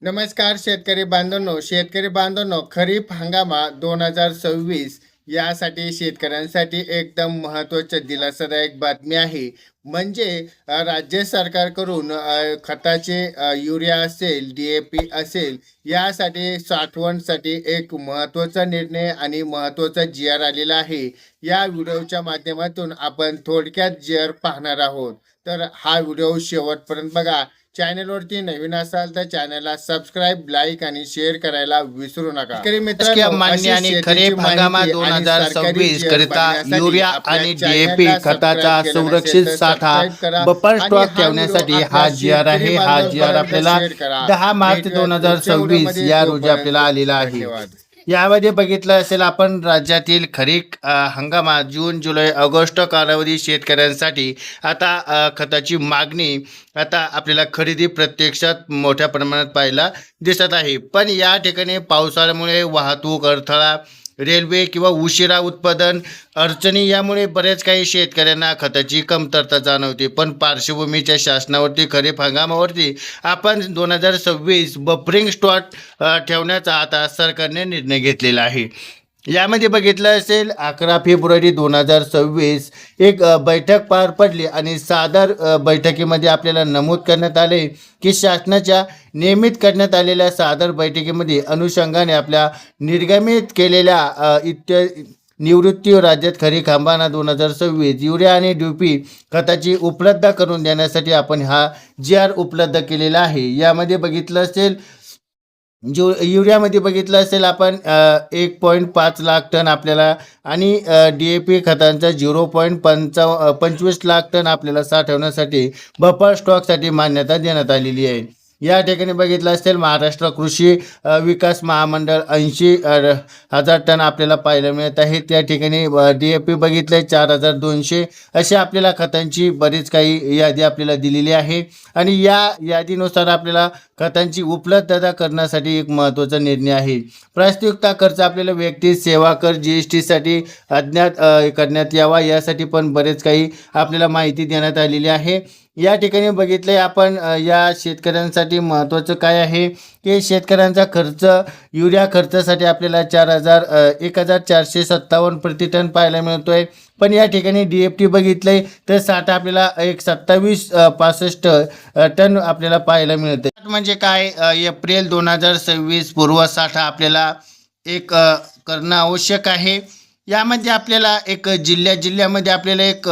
नमस्कार शेतकरी बांधवांनो, खरीप हंगामा 2026 यासाठी शेतकऱ्यांसाठी एकदम महत्त्वाची दिलासादायक बातमी आहे. म्हणजे राज्य सरकारकडून खताचे युरिया असेल, DAP असेल यासाठी साठवणसाठी एक महत्त्वाचा निर्णय आणि महत्त्वाचा जी-आर आलेला आहे. या व्हिडिओच्या माध्यमातून आपण थोडक्यात जी-आर पाहणार आहोत. तर हा व्हिडिओ शेवटपर्यंत बघा. चॅनलवरती नवीन असाल तर चॅनलला सबस्क्राईब, लाईक आणि शेअर करायला विसरू नका. शेतकरी मित्रांनो, मान्य आणि अशी खरीप शेतीची हंगामा माहिती आणि सरकारी 2026 जी-आर करिता बघण्यासाठी युरिया आपल्या आणि चॅनलला DAP खताचा सबस्क्राईब केलं नसेल सुरक्षित तर साठा सबस्क्राईब करा बफर आणि स्टॉक हा ठेवण्यासाठी व्हिडिओ हा आपल्या जी-आर आहे. शेतकरी हा जी-आर बांधवांपर्यंत आपल्याला शेअर करा. 10 मार्च भेटूया पुढच्या 2026 व्हिडिओमध्ये. या रोजी तोपर्यंत आपल्याला आलेला आहे. धन्यवाद. यामध्ये बघितलं असेल आपण राज्यातील खरीप हंगामात जून, जुलै, ऑगस्ट कालावधी शेतकऱ्यांसाठी आता खताची मागणी आता आपल्याला खरेदी प्रत्यक्षात मोठ्या प्रमाणात पाहायला दिसत आहे. पण या ठिकाणी पावसाळ्यामुळे वाहतूक अडथळा, रेल्वे किंवा उशिरा उत्पादन अडचणी यामुळे बरेच काही शेतकऱ्यांना खताची कमतरता जाणवते. पण पार्श्वभूमीच्या शासनावरती खरीप हंगामावरती आपण 2026 बफरिंग स्टॉक ठेवण्याचा आता सरकारने निर्णय घेतलेला आहे. यामध्ये बघितलं असेल 11 फेब्रुवारी 2026 एक बैठक पार पडली आणि सादर बैठकीमध्ये आपल्याला नमूद करण्यात आले की शासनाच्या नियमित करण्यात आलेल्या सादर बैठकीमध्ये अनुषंगाने आपल्या निर्गमित केलेल्या निवृत्ती राज्यात खरीप हंगामा 2026 युरिया आणि DAP खताची उपलब्ध करून देण्यासाठी आपण हा जी-आर उपलब्ध केलेला आहे. यामध्ये बघितलं असेल युरियामध्ये बघितलं असेल आपण 1.5 लाख टन आपल्याला आणि DAP खतांचा 0.25 लाख टन आपल्याला साठवण्यासाठी बफर स्टॉकसाठी मान्यता देण्यात आलेली आहे. या ठिकाणी बघितलं असेल महाराष्ट्र कृषी विकास महामंडळ 80,000 टन आपल्याला पाहायला मिळत आहे. त्या ठिकाणी DAP बघितले 4,200 असे आपल्याला खतांची बरीच काही यादी आपल्याला दिलेली आहे. आणि या यादीनुसार आपल्याला खतांची उपलब्धता करण्यासाठी एक महत्त्वाचा निर्णय आहे. प्रास्ताविकता खर्च आपल्याला व्यक्ती सेवा कर GST साठी अज्ञात करण्यात यावा यासाठी पण बरेच काही आपल्याला माहिती देण्यात आलेली आहे. या ठिकाणी बघितले आपण या शेतकऱ्यांसाठी महत्त्वाचं काय आहे की शेतकऱ्यांचा खर्च युरिया खर्चासाठी आपल्याला 1,457 प्रति टन पाहायला मिळतोय. पण या ठिकाणी DAP बघितलंय तर साठा आपल्याला 2765 टन आपल्याला पाहायला मिळते. म्हणजे काय एप्रिल 2026 पूर्व साठा आपल्याला एक करणं आवश्यक आहे. यामध्ये आपल्याला एक जिल्ह्यामध्ये आपल्याला एक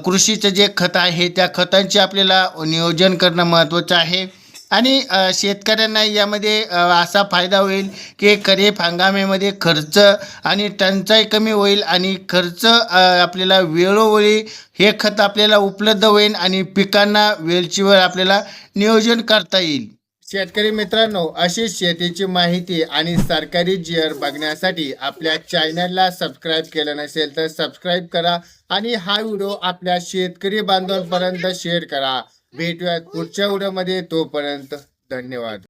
कृषीचं जे खत आहे त्या खतांचे आपल्याला नियोजन करणं महत्त्वाचं आहे. आणि शेतकऱ्यांना यामध्ये असा फायदा होईल की खरीप हंगामामध्ये खर्च आणि टंचाई कमी होईल आणि खर्च आपल्याला वेळोवेळी हे खत आपल्याला उपलब्ध होईल आणि पिकांना वेळचीवेळ आपल्याला नियोजन करता येईल. शेतकरी मित्रांनो, अशी शेतीची माहिती आणि सरकारी जी-आर बघण्यासाठी आपल्या चॅनलला सबस्क्राईब केलं नसेल तर सबस्क्राईब करा आणि हा व्हिडिओ आपल्या शेतकरी बांधवांपर्यंत शेअर करा. भेटूयात पुढच्या व्हिडिओमध्ये. तोपर्यंत धन्यवाद.